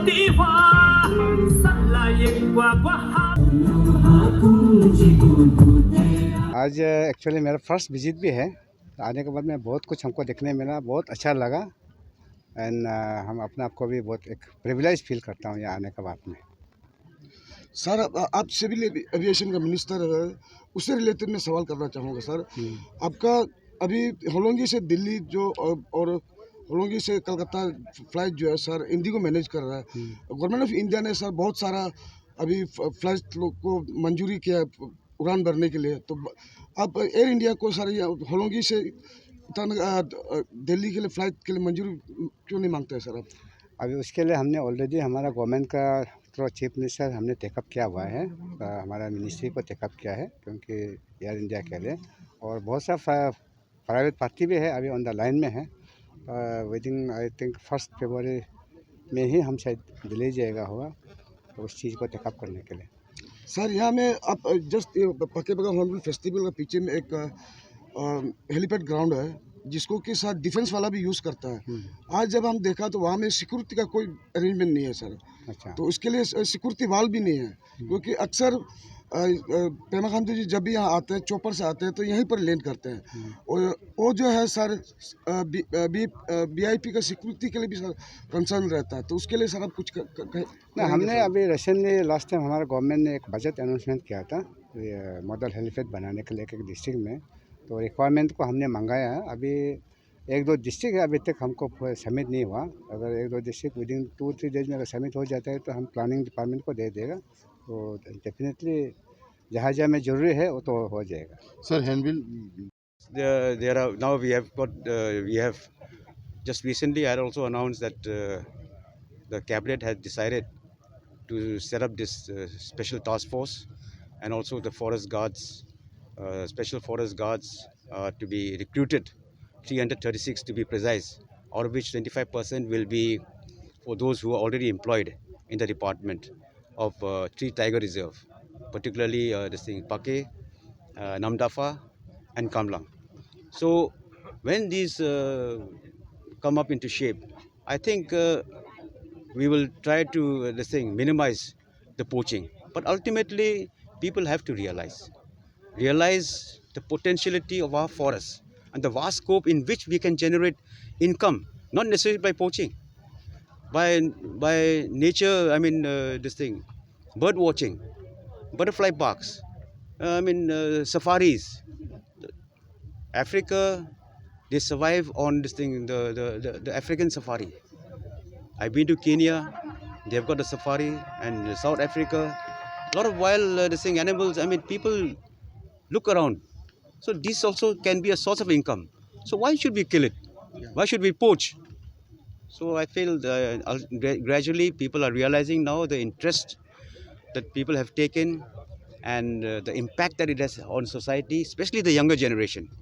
आज एक्चुअली मेरा first visit भी है। आने के बाद में बहुत कुछ हमको देखने मिला, बहुत अच्छा लगा। एंड हम अपने आप को भी बहुत एक प्रिविलेज फील करता हूँ यहाँ आने के बाद में। सर, आप सिविल एविएशन का मिनिस्टर है, उससे रिलेटेड मैं सवाल करना चाहूँगा सर। आपका अभी होलोंगी से दिल्ली जो और होलोंगी से कलकत्ता फ्लाइट जो है सर, इंडिगो मैनेज कर रहा है। गवर्नमेंट ऑफ इंडिया ने सर बहुत सारा अभी फ्लाइट लोग को मंजूरी किया उड़ान भरने के लिए। तो आप एयर इंडिया को सर होलोंगी से दिल्ली के लिए फ़्लाइट के लिए मंजूरी क्यों नहीं मांगते हैं सर आप? अभी उसके लिए हमने ऑलरेडी हमारा गवर्नमेंट का थ्रू चीफ मिनिस्टर हमने टेकअप किया हुआ है। हमारा मिनिस्ट्री को टेकअप किया है, क्योंकि एयर इंडिया के लिए। और बहुत सा प्राइवेट पार्टी भी है अभी ऑन द लाइन में है। विदिन आई थिंक 1 फरवरी में ही हम शायद दिल्ली जाएगा होगा, तो उस चीज़ को टेकअप करने के लिए। सर, यहाँ में आप जस्ट पके बगा हॉर्नबिल फेस्टिवल के पीछे में एक हेलीपैड ग्राउंड है, जिसको कि सर डिफेंस वाला भी यूज़ करता है। आज जब हम देखा तो वहाँ में सिक्योरिटी का कोई अरेंजमेंट नहीं है सर। अच्छा। तो उसके लिए सिक्योरिटी वाल भी नहीं है, क्योंकि अक्सर पेमा खांडू जी जब भी यहाँ आते हैं, चौपर से आते हैं, तो यहीं पर लैंड करते हैं। और वो जो है सर VIP का सिक्योरिटी के लिए भी सर कंसर्न रहता है। तो उसके लिए सर आप कुछ ना, हमने अभी रिसेंटली लास्ट टाइम हमारा गवर्नमेंट ने एक बजट अनाउंसमेंट किया था मॉडल हेलीपैड बनाने के लिए एक डिस्ट्रिक्ट में। तो रिक्वायरमेंट को हमने मंगाया है। अभी 1-2 डिस्ट्रिक्ट है, अभी तक हमको सबमिट नहीं हुआ। अगर 1-2 डिस्ट्रिक्ट विदिन 2-3 डेज में अगर सबमिट हो जाता है तो हम प्लानिंग डिपार्टमेंट को दे देगा। तो डेफिनेटली जहाँ जहाँ में ज़रूरी है वो तो हो जाएगा। Sir, handbill there are now we have just recently I also announced that the cabinet has decided to set up this special task force, and also the forest guards, special forest guards to be recruited, 336 to be precise, out of which 25% will be for those who are already employed in the department of Tree Tiger Reserve, particularly this thing Pake, Namdafa and Kamlang. So when these come up into shape, I think we will try to minimize the poaching. But ultimately, people have to realize the potentiality of our forests and the vast scope in which we can generate income, not necessarily by poaching, by nature. I mean, bird watching, butterfly parks, safaris. Africa, they survive on the African safari. I've been to Kenya, they've got a safari, and South Africa, a lot of wild animals. I mean, people look around. So this also can be a source of income. So why should we kill it? Why should we poach? So I feel gradually people are realizing now the interest that people have taken, and the impact that it has on society, especially the younger generation.